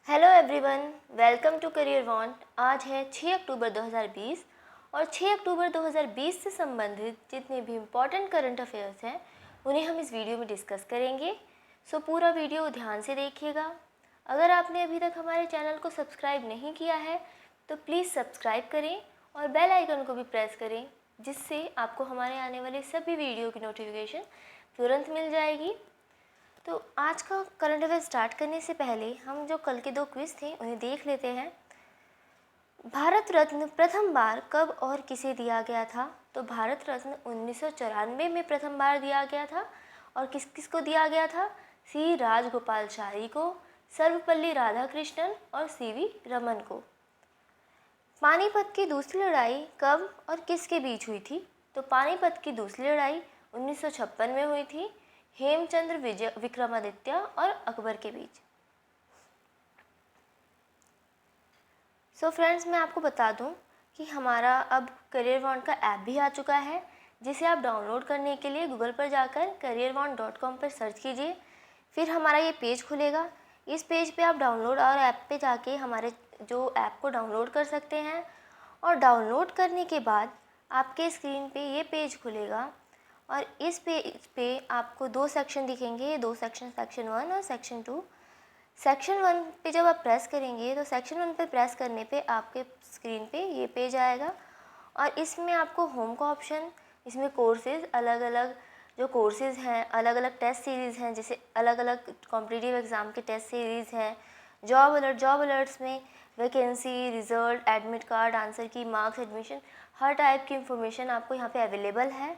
Hello everyone, welcome to career want. आज है 6 अक्टूबर 2020 और 6 अक्टूबर 2020 से संबंधित जितने भी इम्पॉर्टेंट करंट अफेयर्स हैं उन्हें हम इस वीडियो में डिस्कस करेंगे। सो पूरा वीडियो ध्यान से देखिएगा। अगर आपने अभी तक हमारे चैनल को सब्सक्राइब नहीं किया है तो प्लीज़ सब्सक्राइब करें और बेल आइकन को भी प्रेस करें, जिससे आपको हमारे आने वाले सभी वीडियो की नोटिफिकेशन तुरंत मिल जाएगी। तो आज का करंट अफेयर स्टार्ट करने से पहले हम जो कल के 2 क्विज थे उन्हें देख लेते हैं। भारत रत्न प्रथम बार कब और किसे दिया गया था? तो भारत रत्न 1994 में प्रथम बार दिया गया था। और किस किस को दिया गया था? सी राजगोपालाचारी को, सर्वपल्ली राधाकृष्णन और सीवी रमन को। पानीपत की दूसरी लड़ाई कब और किसके बीच हुई थी? तो पानीपत की दूसरी लड़ाई 1956 में हुई थी, हेमचंद्र विक्रमादित्य और अकबर के बीच। सो फ्रेंड्स, मैं आपको बता दूं कि हमारा अब करियर वांट का ऐप भी आ चुका है, जिसे आप डाउनलोड करने के लिए गूगल पर जाकर careerwant.com पर सर्च कीजिए। फिर हमारा ये पेज खुलेगा। इस पेज पे आप डाउनलोड और ऐप पे जाके हमारे जो ऐप को डाउनलोड कर सकते हैं। और डाउनलोड करने के बाद आपके स्क्रीन पे ये पेज खुलेगा और इस पेज पे आपको 2 सेक्शन दिखेंगे। 2 सेक्शन, सेक्शन 1 और सेक्शन 2। सेक्शन 1 पे जब आप प्रेस करेंगे तो सेक्शन 1 पे प्रेस करने पे आपके स्क्रीन पे ये पेज आएगा और इसमें आपको होम का ऑप्शन, इसमें कोर्सेज़, अलग अलग जो कोर्सेज़ हैं, अलग अलग टेस्ट सीरीज़ हैं, जैसे अलग अलग कॉम्पिटिटिव एग्ज़ाम के टेस्ट सीरीज़ हैं। जॉब अलर्ट्स में vacancy, result, admit card, answer की, मार्क्स, एडमिशन, हर टाइप की इंफॉर्मेशन आपको यहाँ पे अवेलेबल है।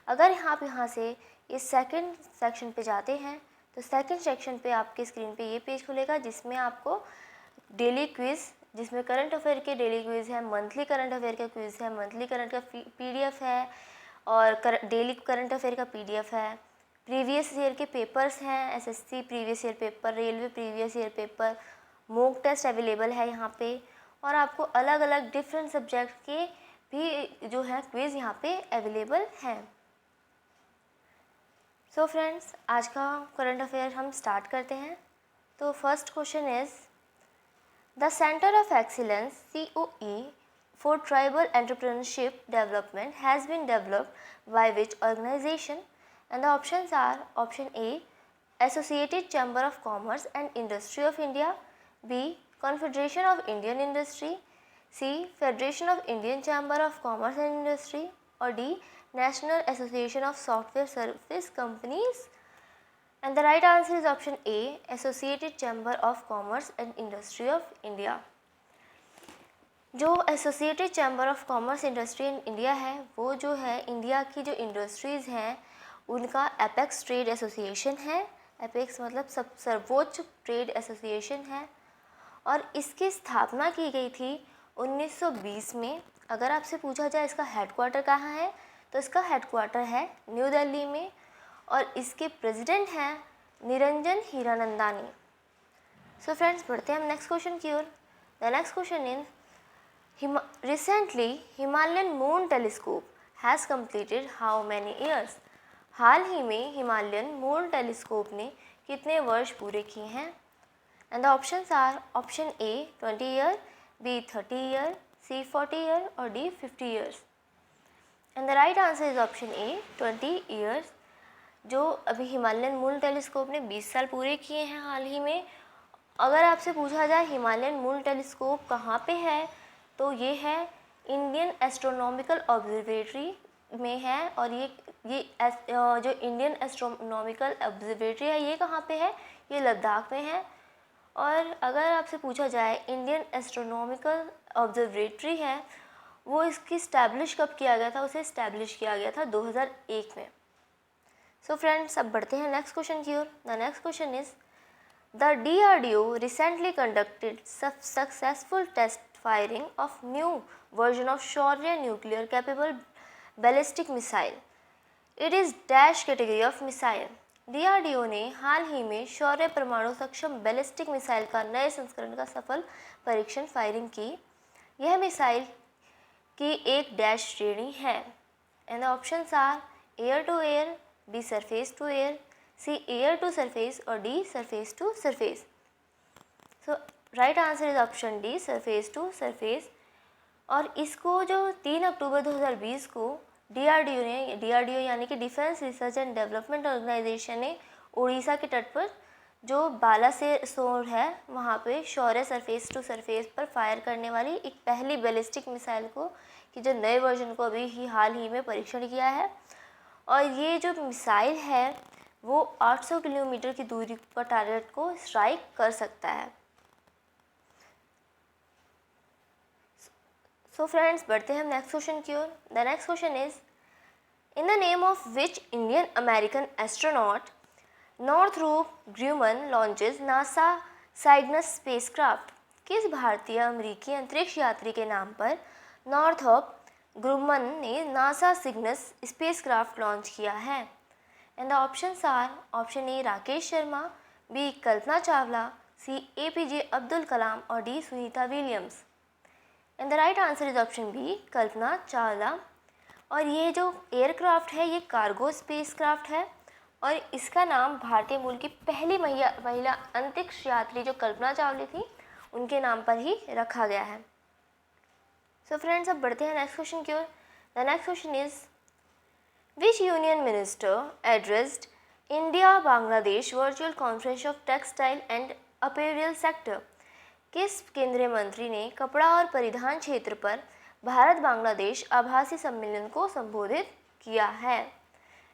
अगर आप यहाँ से इस सेकंड सेक्शन पे जाते हैं तो सेकंड सेक्शन पे आपके स्क्रीन पे ये पेज खुलेगा, जिसमें आपको डेली क्विज़, जिसमें करंट अफेयर के डेली क्विज़ है, मंथली करंट अफेयर का क्विज़ है, मंथली करंट का पीडीएफ है और डेली करंट अफेयर का पीडीएफ है। प्रीवियस ईयर के पेपर्स हैं, SSC previous year paper, railway previous year paper, mock test available है यहाँ पे। और आपको अलग अलग डिफरेंट सब्जेक्ट के भी जो है क्विज़ यहाँ पे अवेलेबल हैं। सो फ्रेंड्स, आज का करंट अफेयर हम स्टार्ट करते हैं। तो first question is the centre of excellence COE for tribal entrepreneurship development has been developed by which organisation? And the options are option A associated chamber of commerce and industry of India, B confederation of Indian industry, C federation of Indian chamber of commerce and industry, और D National Association of Software Service Companies. And the right answer is option A, Associated Chamber of Commerce and Industry of India. जो associated chamber of commerce industry in India है, वो जो है India की जो industries हैं उनका apex trade association है। एपेक्स मतलब सर्वोच्च ट्रेड एसोसिएशन है और इसकी स्थापना की गई थी 1920 में। अगर आपसे पूछा जाए इसका हेडक्वार्टर कहाँ है, तो इसका हेडक्वार्टर है न्यू दिल्ली में और इसके प्रेसिडेंट हैं निरंजन हीरानंदानी। सो फ्रेंड्स, बढ़ते हैं हम नेक्स्ट क्वेश्चन की ओर। The next question in recently Himalayan moon telescope has completed how many years? हाल ही में हिमालयन मून टेलीस्कोप ने कितने वर्ष पूरे किए हैं? And the options are option A 20 year, B 30 year, C 40 year और D 50 years. And the right answer is option A 20 years. जो अभी हिमालयन मून टेलीस्कोप ने 20 साल पूरे किए हैं हाल ही में। अगर आपसे पूछा जाए हिमालयन मून टेलीस्कोप कहाँ पे है, तो ये है इंडियन एस्ट्रोनॉमिकल ऑब्जर्वेटरी में है। और ये जो इंडियन एस्ट्रोनॉमिकल ऑब्जर्वेटरी है ये कहाँ पे है? ये लद्दाख में है। और अगर आपसे पूछा जाए इंडियन एस्ट्रोनॉमिकल ऑब्जर्वेटरी है वो इसकी इस्टेब्लिश कब किया गया था? उसे इस्टेब्लिश किया गया था 2001 में। सो फ्रेंड्स, अब बढ़ते हैं नेक्स्ट क्वेश्चन की ओर। The next question is the DRDO recently conducted successful test firing of new version of Shaurya nuclear capable ballistic missile. It is dash category of missile. DRDO ने हाल ही में शौर्य परमाणु सक्षम बैलिस्टिक मिसाइल का नए संस्करण का सफल परीक्षण फायरिंग की। यह मिसाइल की एक डैश श्रेणी है। And the options are air to air, B surface to air, C air to surface और D surface to surface. So right answer is option D, surface to surface. और इसको जो 3 अक्टूबर 2020 को डीआरडीओ यानी कि defence research and development organisation ने उड़ीसा के तट पर जो बालासोर है वहाँ पे शौर्य सरफेस टू सरफेस पर फायर करने वाली एक पहली बैलिस्टिक मिसाइल को कि जो नए वर्जन को अभी ही हाल ही में परीक्षण किया है। और ये जो मिसाइल है वो 800 किलोमीटर की दूरी पर टारगेट को स्ट्राइक कर सकता है। सो फ्रेंड्स, बढ़ते हैं हम नेक्स्ट क्वेश्चन की ओर। The next question is, in the name of which Indian American astronaut Northrop Grumman launches NASA Cygnus spacecraft? किस भारतीय अमेरिकी अंतरिक्ष यात्री के नाम पर नॉर्थरोप ग्रूमन ने नासा सिग्नस स्पेसक्राफ्ट लॉन्च किया है? And the options are, option A Rakesh Sharma, B Kalpana Chawla, C APJ Abdul Kalam और D Sunita Williams. And the right answer is option B, Kalpana Chawla. और ये जो एयरक्राफ्ट है ये कार्गो स्पेसक्राफ्ट है और इसका नाम भारतीय मूल की पहली महिला अंतरिक्ष यात्री जो कल्पना चावला थी उनके नाम पर ही रखा गया है। सो फ्रेंड्स, अब बढ़ते हैं नेक्स्ट क्वेश्चन की ओर। The next question is, which union minister addressed India Bangladesh virtual conference of textile and apparel sector? किस केंद्रीय मंत्री ने कपड़ा और परिधान क्षेत्र पर भारत बांग्लादेश आभासी सम्मेलन को संबोधित किया है?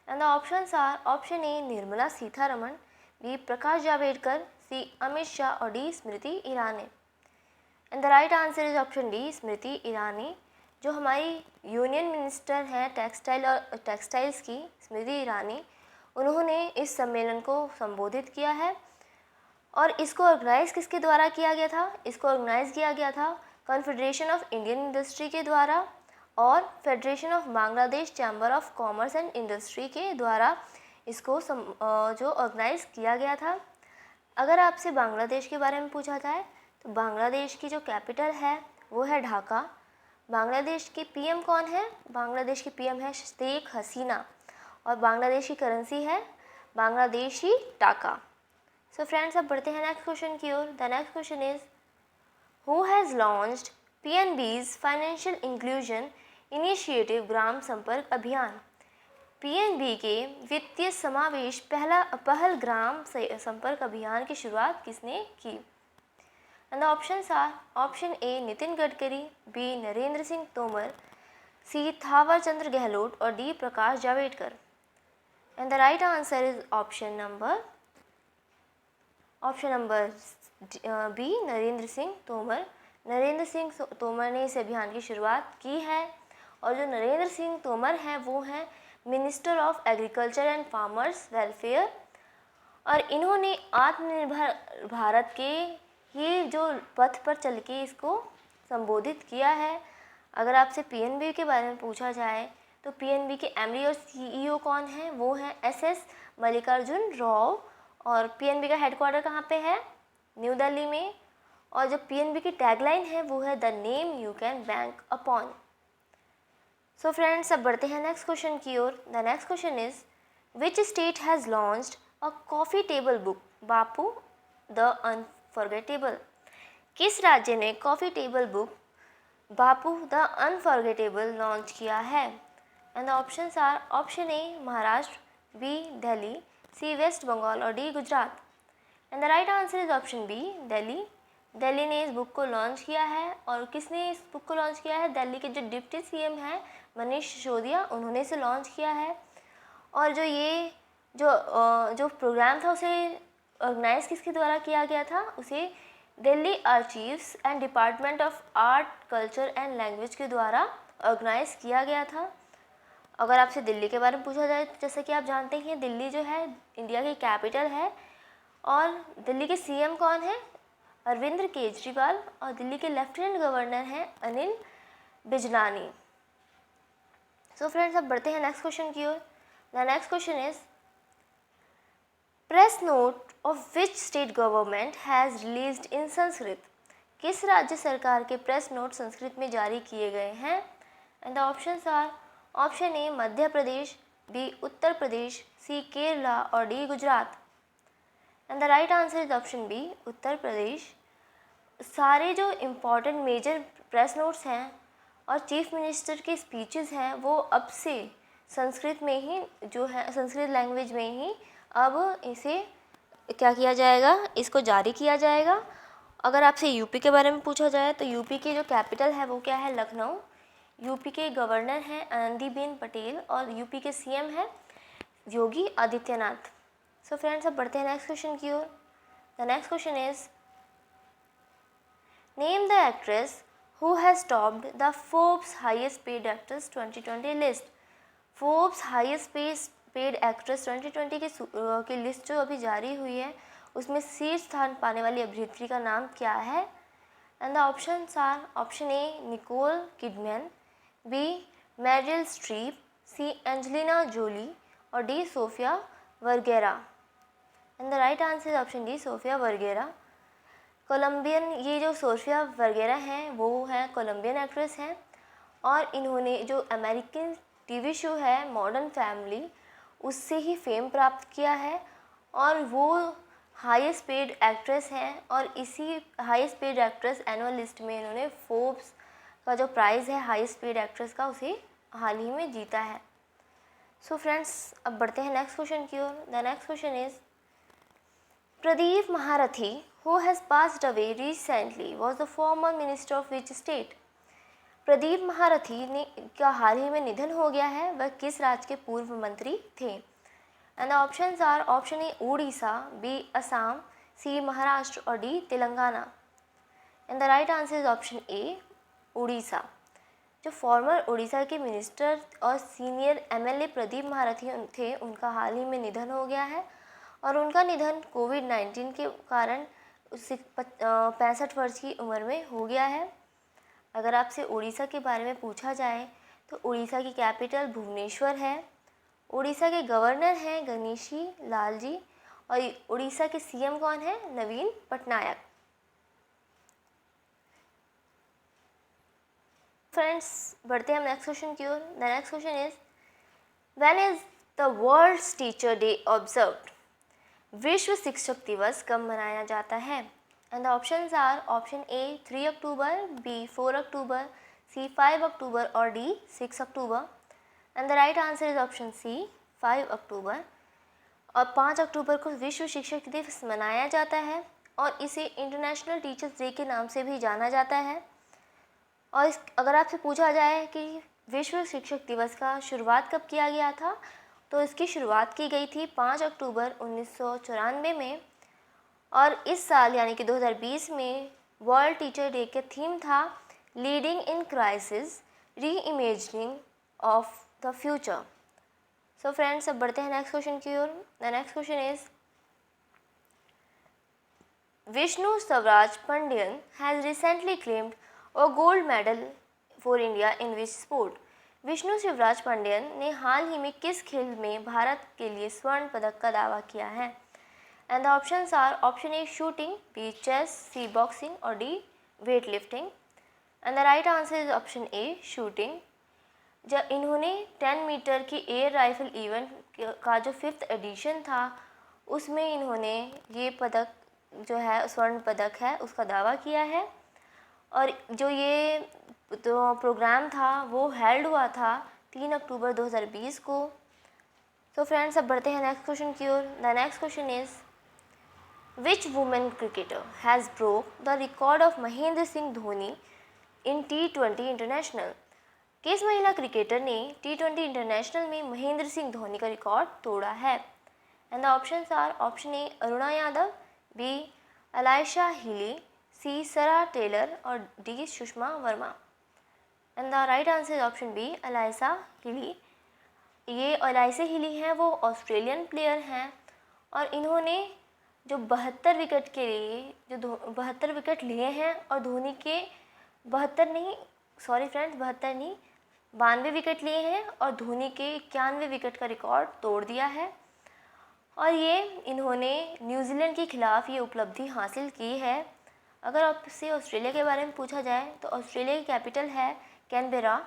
And the options are, option A Nirmala Sitharaman, B Prakash Javadekar, C Amit Shah और D Smriti Irani. And the right answer is option D, Smriti Irani. जो हमारी यूनियन मिनिस्टर हैं टेक्सटाइल और टेक्सटाइल्स की, स्मृति ईरानी, उन्होंने इस सम्मेलन को संबोधित किया है। और इसको ऑर्गेनाइज़ किसके द्वारा किया गया था? इसको ऑर्गेनाइज़ किया गया था कॉन्फेडरेशन ऑफ इंडियन इंडस्ट्री के द्वारा और federation of Bangladesh chamber of commerce and industry के द्वारा इसको जो ऑर्गेनाइज़ किया गया था। अगर आपसे बांग्लादेश के बारे में पूछा जाए तो बांग्लादेश की जो कैपिटल है वो है ढाका। बांग्लादेश के पीएम कौन है? बांग्लादेश की पीएम है शेख हसीना और बांग्लादेश की करेंसी है बांग्लादेशी टाका। सो फ्रेंड्स, अब बढ़ते हैं नेक्स्ट क्वेश्चन की ओर। The next question is, who has launched PNB's financial inclusion initiative Gram Sampark Abhiyan? PNB के वित्तीय समावेश पहल ग्राम संपर्क अभियान की शुरुआत किसने की? And the options are, option A Nitin Gadkari, B Narendra Singh Tomar, C Thawar Chand Gehlot और D Prakash Javadekar. And the right answer is option number B Narendra Singh Tomar. Narendra Singh Tomar ने इस अभियान की शुरुआत की है और जो नरेंद्र सिंह तोमर हैं वो हैं minister of agriculture and farmers welfare और इन्होंने आत्मनिर्भर भारत के ही जो पथ पर चल के इसको संबोधित किया है। अगर आपसे पीएनबी के बारे में पूछा जाए तो पीएनबी के एमडी और सीईओ कौन हैं? वो हैं एसएस मल्लिकार्जुन राव और पीएनबी का हेडक्वार्टर कहाँ पे है? न्यू दिल्ली में। और जो पीएनबी की टैगलाइन है वो है the name you can bank upon. So friends, अब बढ़ते हैं नेक्स्ट क्वेश्चन की ओर। The next question is, which state has launched a coffee table book Bapu the unforgettable? किस राज्य ने coffee table book Bapu the unforgettable launch किया है? And the options are, option A Maharashtra, B Delhi, C West Bengal और D Gujarat. And the right answer is option B, Delhi. Delhi ने इस book को launch किया है और किसने इस बुक को लॉन्च किया है? दिल्ली के जो डिप्टी सीएम हैं मनीष सिसोदिया, उन्होंने इसे लॉन्च किया है। और जो ये जो प्रोग्राम था उसे ऑर्गेनाइज किसके द्वारा किया गया था? उसे Delhi archives and department of art culture and language के द्वारा ऑर्गेनाइज किया गया था। अगर आपसे दिल्ली के बारे में पूछा जाए तो जैसे कि आप जानते हैं दिल्ली जो है इंडिया की कैपिटल है और दिल्ली के सीएम कौन है? अरविंद केजरीवाल और दिल्ली के लेफ्टिनेंट गवर्नर हैं अनिल बिजलानी। सो फ्रेंड्स, अब बढ़ते हैं नेक्स्ट क्वेश्चन की ओर। The next question is, press note of which state government has released in Sanskrit? किस राज्य सरकार के प्रेस नोट संस्कृत में जारी किए गए हैं? And the options are, option A Madhya Pradesh, B Uttar Pradesh, C Kerala और D Gujarat. And the right answer is option B, Uttar Pradesh. सारे जो इम्पोर्टेंट मेजर प्रेस नोट्स हैं और चीफ मिनिस्टर के स्पीचेस हैं वो अब से संस्कृत में ही जो है, संस्कृत लैंग्वेज में ही अब इसे क्या किया जाएगा, इसको जारी किया जाएगा। अगर आपसे यूपी के बारे में पूछा जाए तो यूपी की जो कैपिटल है वो क्या है, लखनऊ। यूपी के गवर्नर हैं आनंदीबेन पटेल और यूपी के सीएम हैं योगी आदित्यनाथ। सो फ्रेंड्स, अब बढ़ते हैं नेक्स्ट क्वेश्चन की ओर। The next question is name the actress who has topped the Forbes highest paid actress 2020 list. Forbes highest paid actress 2020 की लिस्ट जो अभी जारी हुई है उसमें शीर्ष स्थान पाने वाली अभिनेत्री का नाम क्या है। And the options are option A Nicole Kidman, B Meryl Streep, C Angelina Jolie और D Sofia Vergara. And the right answer is option D Sofia Vergara. Colombian, ये जो सोफिया वर्गेरा हैं वो है कोलंबियन एक्ट्रेस हैं और इन्होंने जो अमेरिकन टीवी शो है मॉडर्न फैमिली उससे ही फेम प्राप्त किया है और वो हाईएस्ट पेड एक्ट्रेस हैं और इसी highest paid actress annual list में इन्होंने फोर्ब्स का जो प्राइज़ है हाईएस्ट पेड एक्ट्रेस का उसे हाल ही में जीता है। सो फ्रेंड्स, अब बढ़ते हैं नेक्स्ट क्वेश्चन की ओर। The next question is Pradeep Maharathi who has passed away recently was the former minister of which state. Pradeep Maharathi ने का हाल ही में निधन हो गया है, वह किस राज्य के पूर्व मंत्री थे। And the options are option A Orissa, B Assam, C Maharashtra और D Telangana. And the right answer is option A Orissa. जो फॉर्मर उड़ीसा के मिनिस्टर और सीनियर एमएलए प्रदीप महारथी थे उनका हाल ही में निधन हो गया है और उनका निधन कोविड-19 के कारण उससे 65 वर्ष की उम्र में हो गया है। अगर आपसे उड़ीसा के बारे में पूछा जाए तो उड़ीसा की कैपिटल भुवनेश्वर है। उड़ीसा के गवर्नर हैं गणेशी लाल जी और उड़ीसा के सीएम कौन है, नवीन पटनायक। फ्रेंड्स, बढ़ते हैं हम नेक्स्ट क्वेश्चन की ओर। The next question is when is the world teacher day observed. विश्व शिक्षक दिवस कब मनाया जाता है। And the options are option A 3 October, B 4 October, C 5 October और D 6 October. And the right answer is option C 5 October. और 5 अक्टूबर को विश्व शिक्षक दिवस मनाया जाता है और इसे इंटरनेशनल टीचर्स डे के नाम से भी जाना जाता है। और अगर आपसे पूछा जाए कि विश्व शिक्षक दिवस का शुरुआत कब किया गया था तो इसकी शुरुआत की गई थी 5 अक्टूबर 1994 में और इस साल यानी कि 2020 में वर्ल्ड टीचर डे के थीम था leading in crisis, reimagining of the future. So friends, अब बढ़ते हैं नेक्स्ट क्वेश्चन की ओर। The next question is Vishnu Swaraj Pandian has recently claimed a gold medal for India in which sport. Vishnu Shivraj Pandian ने हाल ही में किस खेल में भारत के लिए स्वर्ण पदक का दावा किया है। And the options are option A shooting, B chess, C boxing और D weight lifting. And the right answer is option A shooting. जब इन्होंने 10 मीटर की एयर राइफल इवेंट का जो 5th एडिशन था उसमें इन्होंने ये पदक जो है स्वर्ण पदक है उसका दावा किया है और जो ये तो प्रोग्राम था वो हेल्ड हुआ था 3 अक्टूबर 2020 को। तो फ्रेंड्स, अब बढ़ते हैं नेक्स्ट क्वेश्चन की ओर। The next question is which women cricketer has broke the record of Mahendra Singh Dhoni in T20 international. किस महिला क्रिकेटर ने T20 इंटरनेशनल में महेंद्र सिंह धोनी का रिकॉर्ड तोड़ा है। And the options are option A Aruna Yadav, B Alyssa Healy, C Sarah Taylor और D Sushma Verma. And the right answer is option B Alyssa Healy. ये Alyssa Healy हैं वो ऑस्ट्रेलियन प्लेयर हैं और इन्होंने जो 72 विकेट के लिए जो 72 विकेट लिए हैं और धोनी के 72 नहीं 92 विकेट लिए हैं और धोनी के 91 विकेट का रिकॉर्ड तोड़ दिया है। और ये इन्होंने न्यूजीलैंड के खिलाफ ये उपलब्धि हासिल की है। अगर आपसे ऑस्ट्रेलिया के बारे में पूछा जाए तो ऑस्ट्रेलिया की कैपिटल है कैनबेरा,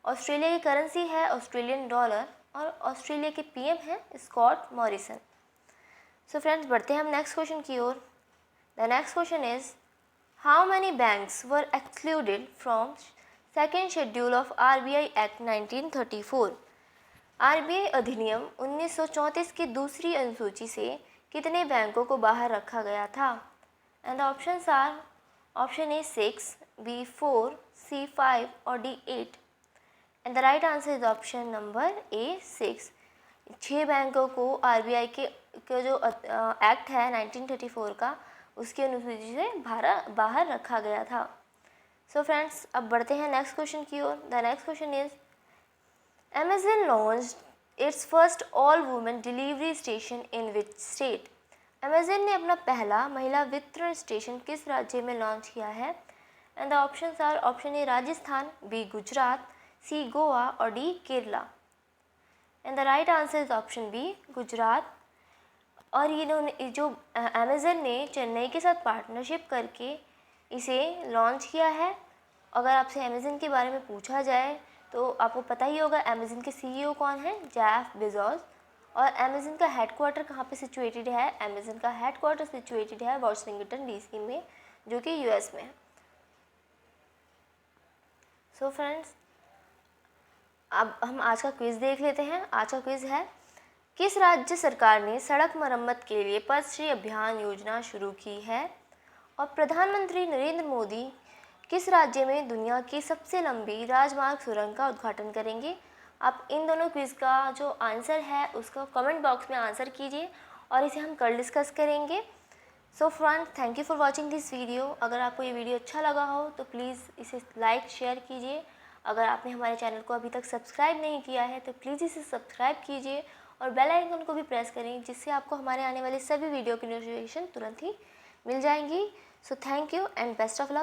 ऑस्ट्रेलिया की करेंसी है ऑस्ट्रेलियन डॉलर और ऑस्ट्रेलिया के पीएम हैं स्कॉट मॉरिसन। सो फ्रेंड्स, बढ़ते हैं हम नेक्स्ट क्वेश्चन की ओर। The next question is how many banks were excluded from second schedule of RBI act 1934? RBI अधिनियम 1934 की दूसरी अनुसूची से कितने बैंकों को बाहर रखा गया था? And the options are option A 6, B 4, C 5 और D 8. And the right answer is option number A 6. 6 बैंकों को RBI के जो एक्ट है 1934 का, उसकी अनुसूची से बाहर रखा गया था. सो फ्रेंड्स, अब बढ़ते हैं नेक्स्ट क्वेश्चन की ओर. The next question is Amazon launched its first all-women delivery station in which state? Amazon ने अपना पहला महिला वितरण स्टेशन किस राज्य में लॉन्च किया है? And the options are option A Rajasthan, B Gujarat, C Goa और D Kerala. And the right answer is option B Gujarat. और इन्होंने जो अमेज़न ने चेन्नई के साथ पार्टनरशिप करके इसे लॉन्च किया है. अगर आपसे अमेज़न के बारे में पूछा जाए तो आपको पता ही होगा अमेज़न के CEO कौन है? Jeff Bezos. और अमेज़न का हेडक्वार्टर कहाँ पे सिचुएटेड है? अमेज़न का हेडक्वार्टर सिचुएटेड है वाशिंगटन DC में, जो कि US में है. सो फ्रेंड्स, अब हम आज का क्विज़ देख लेते हैं. आज का क्विज़ है, किस राज्य सरकार ने सड़क मरम्मत के लिए पथश्री अभियान योजना शुरू की है? और प्रधानमंत्री नरेंद्र मोदी किस राज्य में दुनिया की सबसे लंबी राजमार्ग सुरंग का उद्घाटन करेंगे? आप इन दोनों क्विज़ का जो आंसर है उसका कमेंट बॉक्स में आंसर कीजिए और इसे हम कल डिस्कस करेंगे. So friends, thank you for watching this video. अगर आपको ये वीडियो अच्छा लगा हो तो प्लीज़ इसे लाइक शेयर कीजिए. अगर आपने हमारे चैनल को अभी तक सब्सक्राइब नहीं किया है तो प्लीज़ इसे सब्सक्राइब कीजिए और बेल आइकन को भी प्रेस करें, जिससे आपको हमारे आने वाले सभी वीडियो की नोटिफिकेशन तुरंत ही मिल जाएंगी. So thank you and best of luck.